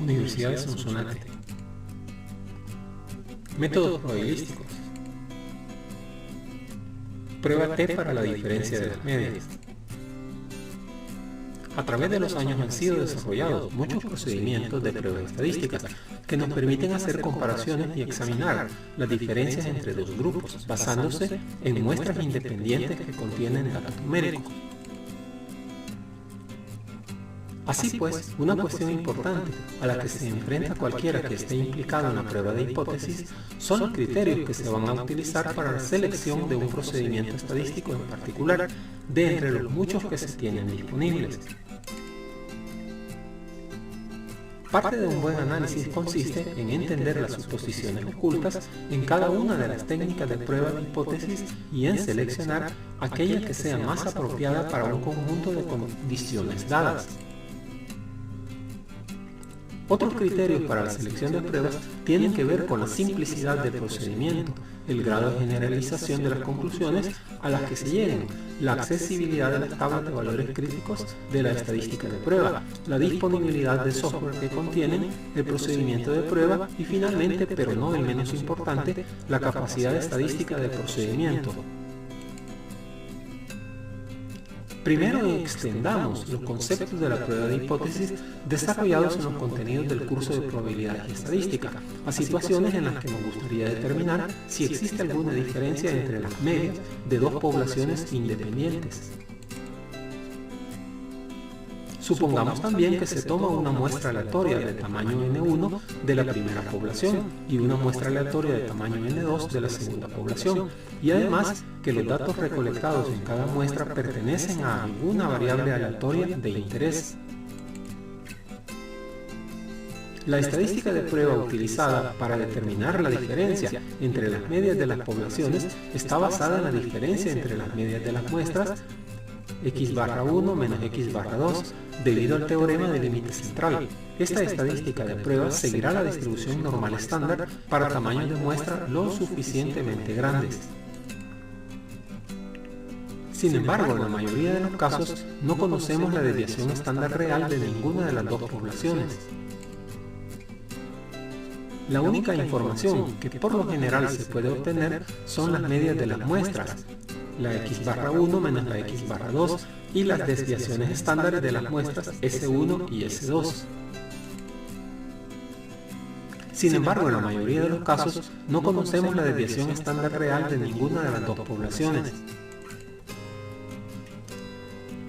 Universidad de Sonsonate. Métodos probabilísticos. Prueba T para la diferencia de las medias. A través de los años han sido desarrollados muchos procedimientos de pruebas estadísticas que nos permiten hacer comparaciones y examinar las diferencias entre dos grupos, basándose en muestras independientes que contienen datos numéricos. Así pues, una cuestión importante a la que se enfrenta cualquiera que esté implicado en la prueba de hipótesis son los criterios que se van a utilizar para la selección de un procedimiento estadístico en particular, de entre los muchos que se tienen disponibles. Parte de un buen análisis consiste en entender las suposiciones ocultas en cada una de las técnicas de prueba de hipótesis y en seleccionar aquella que sea más apropiada para un conjunto de condiciones dadas. Otros criterios para la selección de pruebas tienen que ver con la simplicidad del procedimiento, el grado de generalización de las conclusiones a las que se lleguen, la accesibilidad de las tablas de valores críticos de la estadística de prueba, la disponibilidad de software que contienen el procedimiento de prueba y finalmente, pero no el menos importante, la capacidad estadística del procedimiento. Primero extendamos los conceptos de la prueba de hipótesis desarrollados en los contenidos del curso de probabilidad y estadística, a situaciones en las que nos gustaría determinar si existe alguna diferencia entre las medias de dos poblaciones independientes. Supongamos también que se toma una muestra aleatoria de tamaño N1 de la primera población y una muestra aleatoria de tamaño N2 de la segunda población, y además que los datos recolectados en cada muestra pertenecen a alguna variable aleatoria de interés. La estadística de prueba utilizada para determinar la diferencia entre las medias de las poblaciones está basada en la diferencia entre las medias de las muestras x/1 menos x/2 debido al teorema del límite central. Esta estadística de prueba seguirá la distribución normal estándar para tamaños de muestra lo suficientemente grandes. Sin embargo, en la mayoría de los casos no conocemos la desviación estándar real de ninguna de las dos poblaciones. La única información que por lo general se puede obtener son las medias de las muestras, la x/1 menos la x/2 y las desviaciones estándares de las muestras S1 y S2. Sin embargo, en la mayoría de los casos no conocemos la desviación estándar real de ninguna de las dos poblaciones.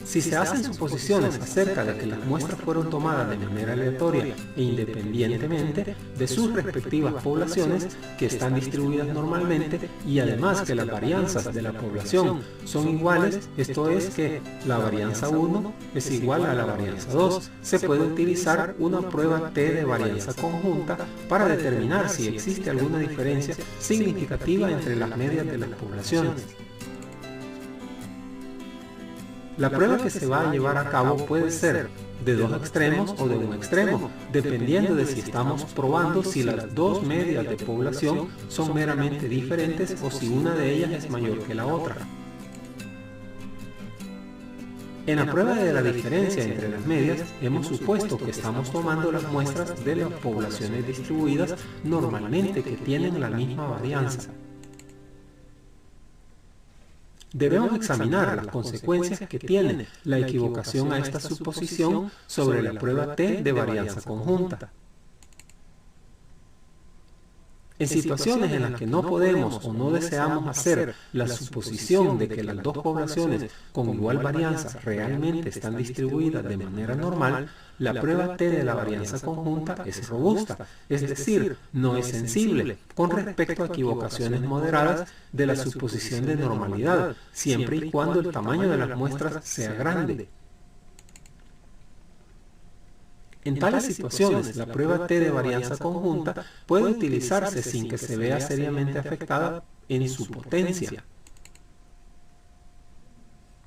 Si se hacen suposiciones acerca de que las muestras fueron tomadas de manera aleatoria e independientemente de sus respectivas poblaciones que están distribuidas normalmente y además que las varianzas de la población son iguales, esto es que la varianza 1 es igual a la varianza 2, se puede utilizar una prueba T de varianza conjunta para determinar si existe alguna diferencia significativa entre las medias de las poblaciones. La prueba que se va a llevar a cabo puede ser de dos extremos o de un extremo, dependiendo de si estamos probando si las dos medias de población son meramente diferentes o si una de ellas es mayor que la otra. En la prueba de la diferencia entre las medias, hemos supuesto que estamos tomando las muestras de las poblaciones distribuidas normalmente que tienen la misma varianza. Debemos examinar las consecuencias que tiene la equivocación a esta suposición sobre la prueba T de varianza conjunta. En situaciones en las que no podemos o no deseamos hacer la suposición de que las dos poblaciones con igual varianza realmente están distribuidas de manera normal, la prueba T de la varianza conjunta es robusta, es decir, no es sensible con respecto a equivocaciones moderadas de la suposición de normalidad, siempre y cuando el tamaño de las muestras sea grande. En tales situaciones, la prueba T de varianza conjunta puede utilizarse sin que se vea seriamente afectada en su potencia.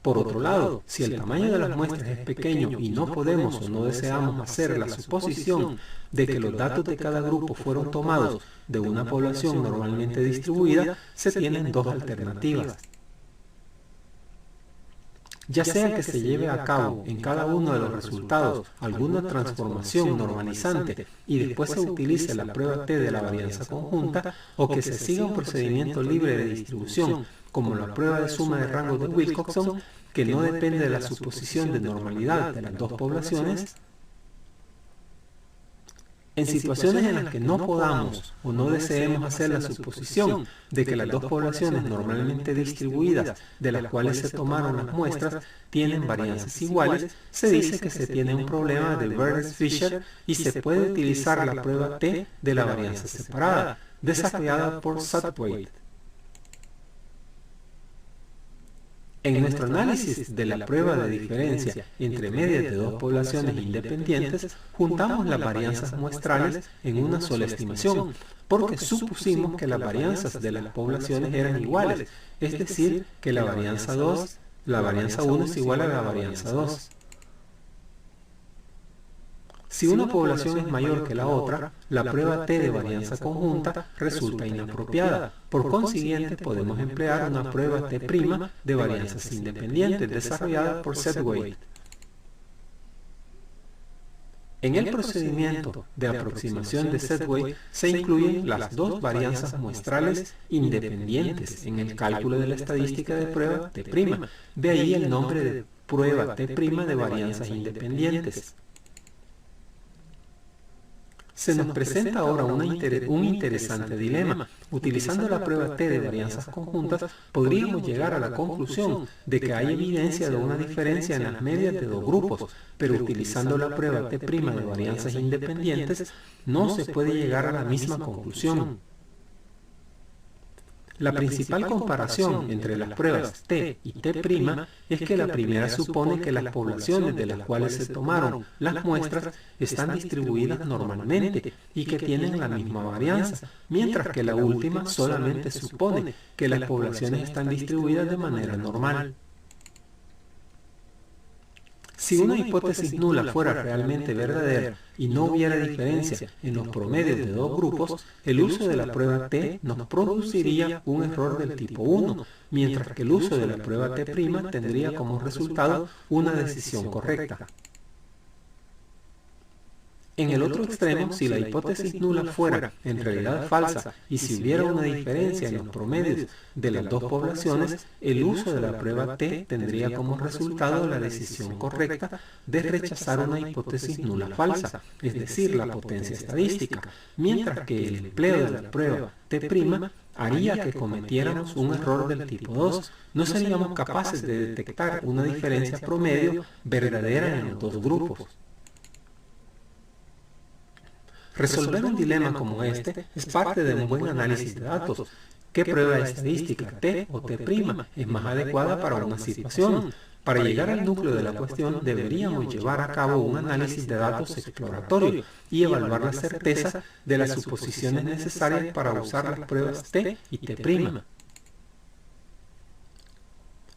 Por otro lado, si el tamaño de las muestras es pequeño y no podemos o no deseamos hacer la suposición de que los datos de cada grupo fueron tomados de una población normalmente distribuida, se tienen dos alternativas. Ya sea que se lleve a cabo en cada uno de los resultados alguna transformación normalizante y después se utilice la prueba T de la varianza conjunta, o que se siga un procedimiento libre de distribución como la prueba de suma de rango de Wilcoxon, que no depende de la suposición de normalidad de las dos poblaciones. En situaciones en las que no podamos o no deseemos hacer la suposición de que las dos poblaciones normalmente distribuidas de las cuales se tomaron las muestras tienen varianzas iguales, se dice que se tiene un problema de Burdett-Fisher y se puede utilizar la prueba T de la varianza separada, desarrollada por Sudthwaite. En nuestro análisis de la prueba de diferencia entre medias de dos poblaciones independientes, juntamos las varianzas muestrales en una sola estimación, porque supusimos que las varianzas de las poblaciones eran iguales, es decir, que la varianza 1 es igual a la varianza 2. Si una población es mayor que la otra, la prueba T de varianza conjunta resulta inapropiada. Por consiguiente, podemos emplear una prueba T' de varianzas independientes desarrollada por Sudthwaite. En el procedimiento de aproximación de Sudthwaite se incluyen las dos varianzas muestrales independientes en el cálculo de la estadística de prueba T'. De ahí el nombre de prueba T' de varianzas independientes. Se nos presenta ahora un interesante dilema. Utilizando la prueba T de varianzas conjuntas, podríamos llegar a la conclusión de que hay evidencia de una diferencia en las medias de dos grupos, pero utilizando la prueba T' de varianzas independientes, no se puede llegar a la misma conclusión. La principal comparación entre las pruebas T y T' es que la primera supone que las poblaciones de las cuales se tomaron las muestras están distribuidas normalmente y que tienen la misma varianza, mientras que la última solamente supone que las poblaciones están distribuidas de manera normal. Si una hipótesis nula fuera realmente verdadera y no hubiera diferencia en los promedios de dos grupos, el uso de la prueba T nos produciría un error del tipo 1, mientras que el uso de la prueba T' tendría como resultado una decisión correcta. En el otro extremo, si la hipótesis nula fuera en realidad falsa y si hubiera una diferencia en los promedios de las dos poblaciones, el uso de la prueba T tendría como resultado la decisión correcta de rechazar una hipótesis nula falsa, es decir, la potencia estadística, mientras que el empleo de la prueba T' haría que cometiéramos un error del tipo 2. No seríamos capaces de detectar una diferencia promedio verdadera en los dos grupos. Resolver un dilema como este es parte de un buen análisis de datos. ¿Qué prueba estadística, T o T' es más adecuada para una situación? Para llegar al núcleo de la cuestión deberíamos llevar a cabo un análisis de datos exploratorio y evaluar la certeza de las suposiciones necesarias para usar las pruebas T y T'.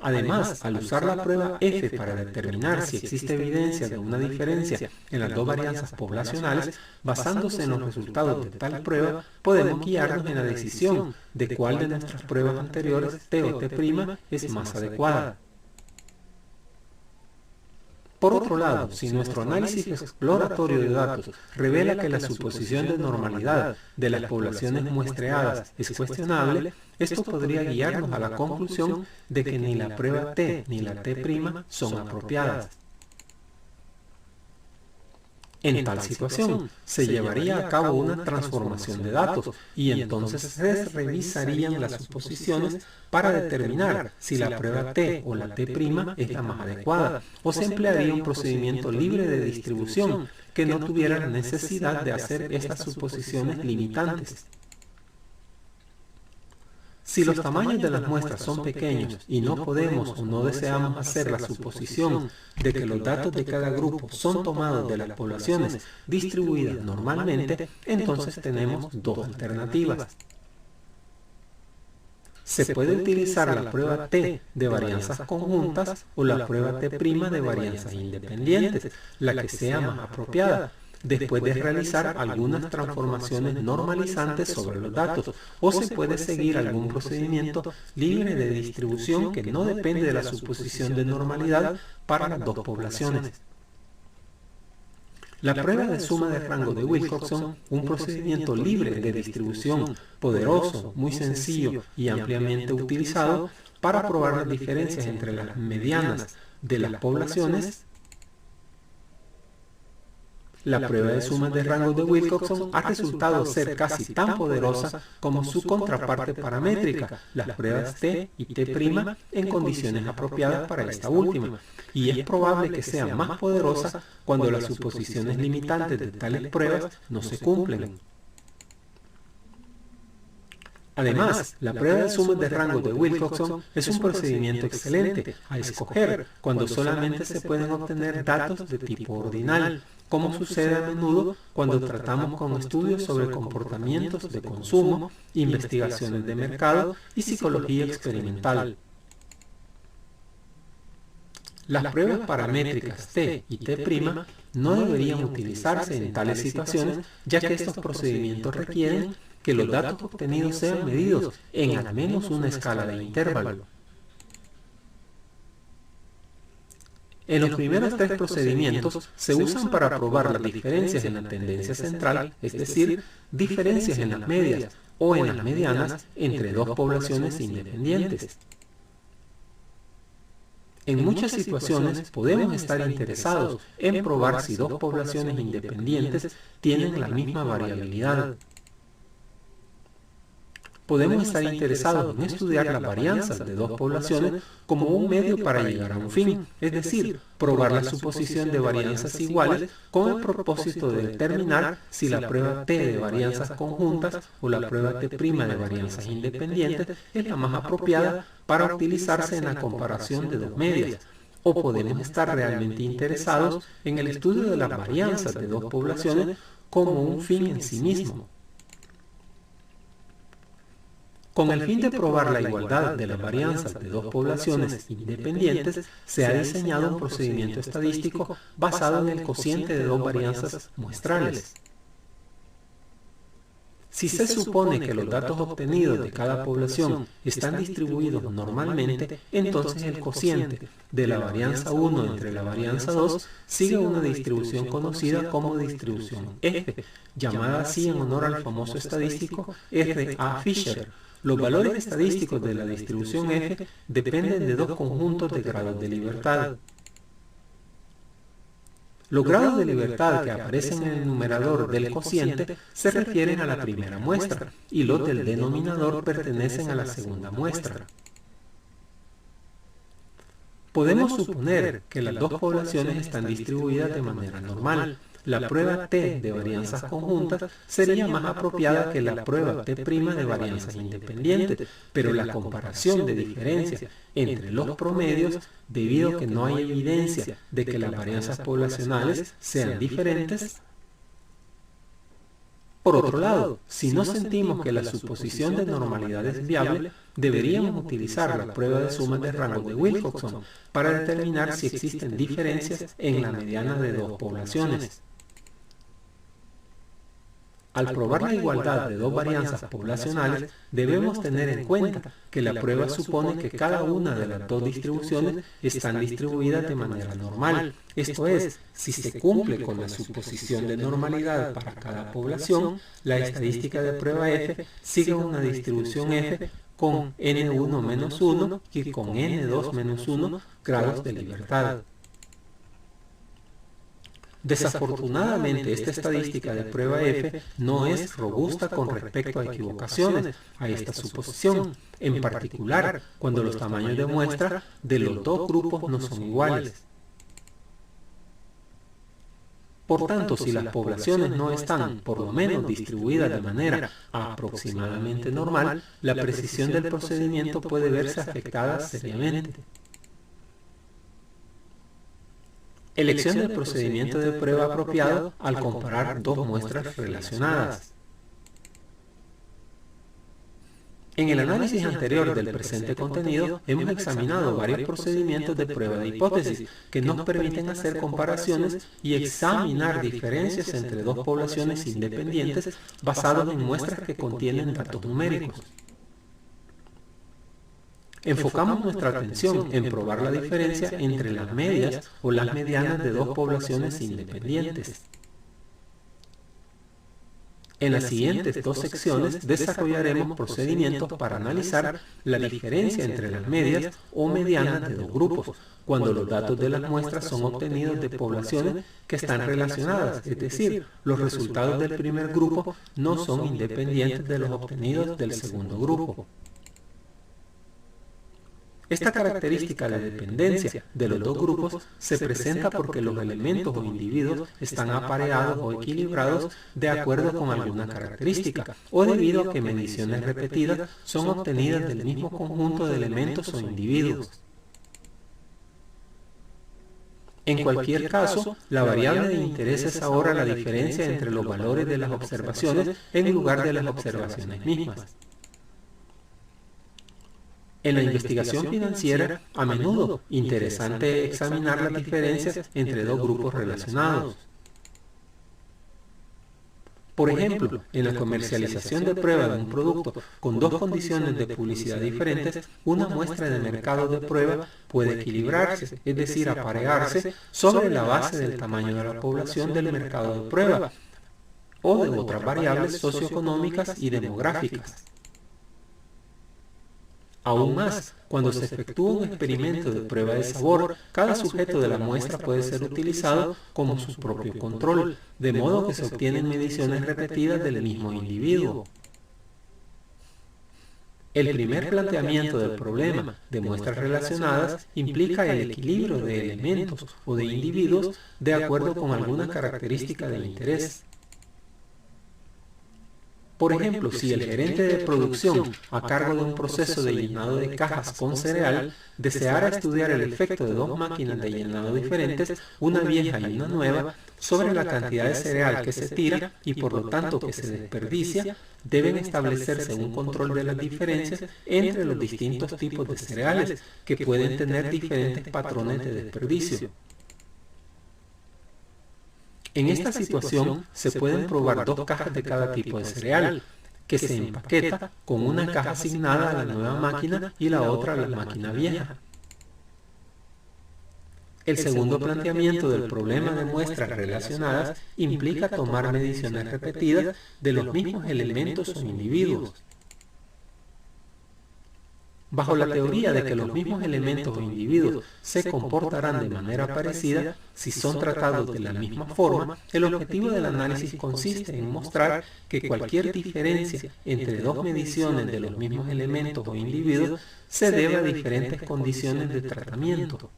Además, al usar la prueba F para determinar si existe evidencia de una diferencia en las dos varianzas poblacionales, basándose en los resultados de tal prueba, podemos guiarnos en la decisión de cuál de nuestras pruebas anteriores, T o T', es más adecuada. Por otro lado, si nuestro análisis exploratorio de datos revela que la suposición de normalidad de las poblaciones muestreadas es cuestionable, esto podría guiarnos a la conclusión de que ni la prueba T ni la T' son apropiadas. En tal situación, se llevaría a cabo una transformación de datos y entonces se revisarían las suposiciones para determinar si la prueba T o la T' es la más adecuada, o se emplearía un procedimiento libre de distribución que no tuviera la necesidad de hacer estas suposiciones limitantes. Si los tamaños de las muestras son pequeños y no podemos o no deseamos hacer la suposición de que los datos de cada grupo son tomados de las poblaciones distribuidas normalmente, entonces tenemos dos alternativas. Se puede utilizar la prueba T de varianzas conjuntas o la prueba T' de varianzas independientes, la que sea más apropiada. después de realizar algunas transformaciones normalizantes sobre los datos, o se puede seguir algún procedimiento libre de distribución que no depende de la suposición de normalidad para las dos poblaciones. La prueba de suma de rango de Wilcoxon, un procedimiento libre de distribución, poderoso, muy sencillo y ampliamente utilizado para probar las diferencias entre las medianas de las poblaciones. La prueba de sumas de rangos de Wilcoxon ha resultado ser casi tan poderosa como su contraparte paramétrica, las pruebas T y T' en condiciones apropiadas para esta última, y es probable que sea más poderosa cuando las suposiciones limitantes de tales pruebas no se cumplen. Además, la prueba de sumas de rangos de Wilcoxon es un procedimiento excelente a escoger cuando solamente se pueden obtener datos de tipo ordinal, como sucede a menudo cuando tratamos con estudios sobre comportamientos de consumo, investigaciones de mercado y psicología experimental. Las pruebas paramétricas T y T' no deberían utilizarse en tales situaciones, ya que estos procedimientos requieren que los datos obtenidos sean medidos en al menos una escala de intervalo. En los primeros tres procedimientos se usan para probar las diferencias en la tendencia central, es decir, diferencias en las medias o en las medianas entre dos poblaciones independientes. En muchas situaciones podemos estar interesados en probar si dos poblaciones independientes tienen la misma variabilidad. Podemos estar interesados en estudiar las varianzas de dos poblaciones como un medio para llegar a un fin, es decir, probar la suposición de varianzas iguales con el propósito de determinar si la prueba T de varianzas conjuntas o la prueba T' de varianzas independientes es la más apropiada para utilizarse en la comparación de dos medias. O podemos estar realmente interesados en el estudio de las varianzas de dos poblaciones como un fin en sí mismo. Con el fin de probar la igualdad de las varianzas de dos poblaciones independientes, se ha diseñado un procedimiento estadístico basado en el cociente de dos varianzas muestrales. Si se supone que los datos obtenidos de cada población están distribuidos normalmente, entonces el cociente de la varianza 1 entre la varianza 2 sigue una distribución conocida como distribución F, llamada así en honor al famoso estadístico R. A. Fisher. Los valores estadísticos de la distribución F dependen de dos conjuntos de grados de libertad. Los grados de libertad que aparecen en el numerador del cociente se refieren a la primera muestra, y los del denominador pertenecen a la segunda muestra. Podemos suponer que las dos poblaciones están distribuidas de manera normal. La prueba T de varianzas conjuntas sería más apropiada que la prueba T' de varianzas independientes, pero la comparación de diferencias entre los promedios, debido a que no hay evidencia de que las varianzas poblacionales sean diferentes. Por otro lado, si no sentimos que la suposición de normalidad es viable, deberíamos utilizar la prueba de sumas de rango de Wilcoxon para determinar si existen diferencias en la mediana de dos poblaciones. Al probar la igualdad de dos varianzas poblacionales, debemos tener en cuenta que la prueba supone que cada una de las dos distribuciones están distribuidas de manera normal. Esto es, si se cumple con la suposición de normalidad para cada población, la estadística de prueba F sigue una distribución F con N1-1 y con N2-1 grados de libertad. Desafortunadamente, esta estadística de prueba F no es robusta con respecto a equivocaciones a esta suposición, en particular cuando los tamaños de muestra de los dos grupos no son iguales. Por tanto, si las poblaciones no están, por lo menos, distribuidas de manera aproximadamente normal, la precisión del procedimiento puede verse afectada seriamente. Elección del procedimiento de prueba apropiado al comparar dos muestras relacionadas. En el análisis anterior del presente contenido hemos examinado varios procedimientos de prueba de hipótesis que nos permiten hacer comparaciones y examinar diferencias entre dos poblaciones independientes basados en muestras que contienen datos numéricos. Enfocamos nuestra atención en probar la diferencia entre las medias o las medianas de dos poblaciones independientes. En las siguientes dos secciones desarrollaremos procedimientos para analizar la diferencia entre las medias o medianas de dos grupos, cuando los datos de las muestras son obtenidos de poblaciones que están relacionadas, es decir, los resultados del primer grupo no son independientes de los obtenidos del segundo grupo. Esta característica de dependencia de los dos grupos se presenta porque los elementos o individuos están apareados o equilibrados de acuerdo con alguna característica, o debido a que mediciones repetidas son obtenidas del mismo conjunto de elementos o individuos. En cualquier caso, la variable de interés es ahora la diferencia entre los valores de las observaciones en lugar de las observaciones mismas. En la investigación financiera, a menudo interesante examinar las diferencias entre dos grupos relacionados. Por ejemplo, en la comercialización de prueba de un producto con dos condiciones de publicidad diferentes, una muestra de mercado de prueba puede equilibrarse, es decir, aparearse sobre la base del tamaño de la población del mercado de prueba o de otras variables socioeconómicas y demográficas. Aún más, cuando se efectúa un experimento de prueba de sabor, cada sujeto de la muestra puede ser utilizado como su propio control, de modo que se obtienen mediciones repetidas del mismo individuo. El primer planteamiento del problema de muestras relacionadas implica el equilibrio de elementos o de individuos de acuerdo con alguna característica de interés. Por ejemplo, si el gerente de producción, a cargo de un proceso de llenado de cajas con cereal, deseara estudiar el efecto de dos máquinas de llenado diferentes, una vieja y una nueva, sobre la cantidad de cereal que se tira y por lo tanto que se desperdicia, deben establecerse un control de las diferencias entre los distintos tipos de cereales, que pueden tener diferentes patrones de desperdicio. En esta situación se pueden probar dos cajas de cada tipo de cereal, que se empaqueta con una caja asignada a la nueva máquina y la otra a la máquina vieja. El segundo planteamiento del problema de muestras relacionadas implica tomar mediciones repetidas de los mismos elementos o individuos. Bajo la teoría de que los mismos elementos o individuos se comportarán de manera parecida si son tratados de la misma forma, el objetivo del análisis consiste en mostrar que cualquier diferencia entre dos mediciones de los mismos elementos o individuos se debe a diferentes condiciones de tratamiento.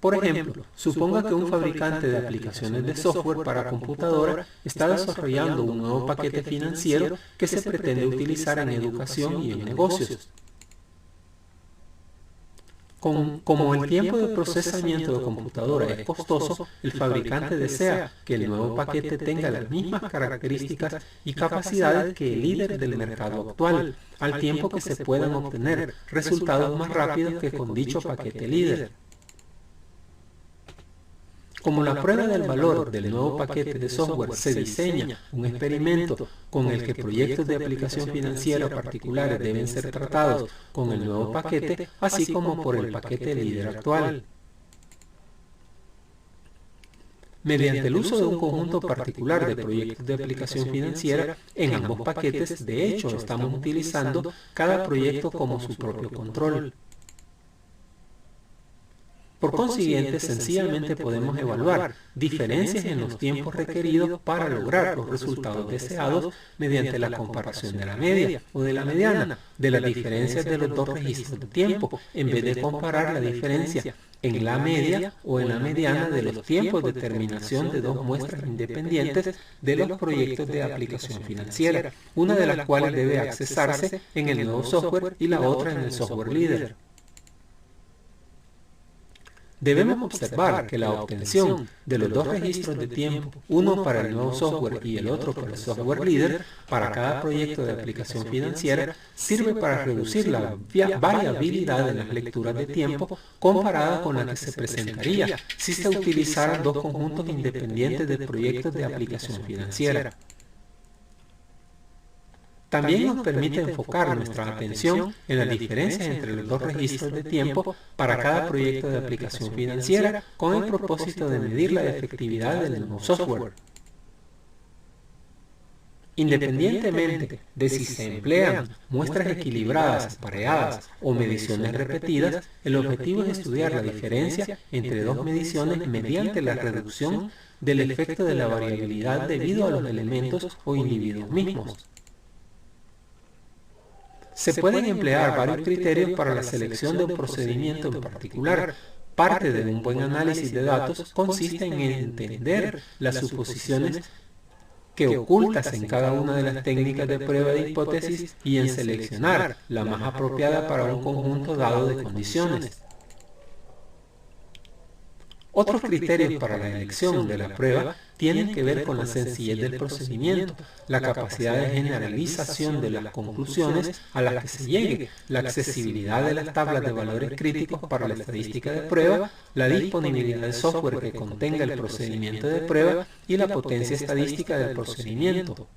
Por ejemplo, suponga que un fabricante de aplicaciones de software para computadora está desarrollando un nuevo paquete financiero que se pretende utilizar en educación y en negocios. Como el tiempo de procesamiento de computadora es costoso, el fabricante desea que el nuevo paquete tenga las mismas características y capacidades que el líder del mercado actual, al tiempo que se puedan obtener resultados más rápidos que con dicho paquete líder. Como la prueba del valor del nuevo paquete de software se diseña un experimento con el que proyectos de aplicación financiera particulares deben ser tratados con el nuevo paquete, así como por el paquete líder actual. Mediante el uso de un conjunto particular de proyectos de aplicación financiera, en ambos paquetes, de hecho, estamos utilizando cada proyecto como su propio control. Por consiguiente, sencillamente podemos evaluar diferencias en los tiempos requeridos para lograr los resultados deseados mediante la comparación de la media o de la mediana de las diferencias de los dos registros de tiempo, en vez de comparar la diferencia en la media o en la mediana de los tiempos de terminación de dos muestras independientes de los proyectos de aplicación financiera, una de las cuales debe accesarse en el nuevo software y la otra en el software líder. Debemos observar que la obtención de los dos registros de tiempo, uno para el nuevo software y el otro para el software líder, para cada proyecto de aplicación financiera, sirve para reducir la variabilidad de las lecturas de tiempo comparada con la que se presentaría si se utilizaran dos conjuntos independientes de proyectos de aplicación financiera. También nos permite enfocar nuestra atención en las diferencias entre los dos registros de tiempo para cada proyecto de aplicación financiera con el propósito de medir la efectividad del nuevo software. Independientemente de si se emplean muestras equilibradas, apareadas o mediciones repetidas, el objetivo es estudiar la diferencia entre dos mediciones mediante la reducción del efecto de la variabilidad debido a los elementos o individuos mismos. Se pueden emplear varios criterios para la selección de un procedimiento en particular. Parte de un buen análisis de datos consiste en entender las suposiciones que ocultas en cada una de las técnicas de prueba de hipótesis y en seleccionar la más apropiada para un conjunto dado de condiciones. Otros criterios para la elección de la prueba tienen que ver con la sencillez del procedimiento, la capacidad de generalización de las conclusiones a las que se llegue, la accesibilidad de las tablas de valores críticos para la estadística de prueba, la disponibilidad de software que contenga el procedimiento de prueba y la potencia estadística del procedimiento.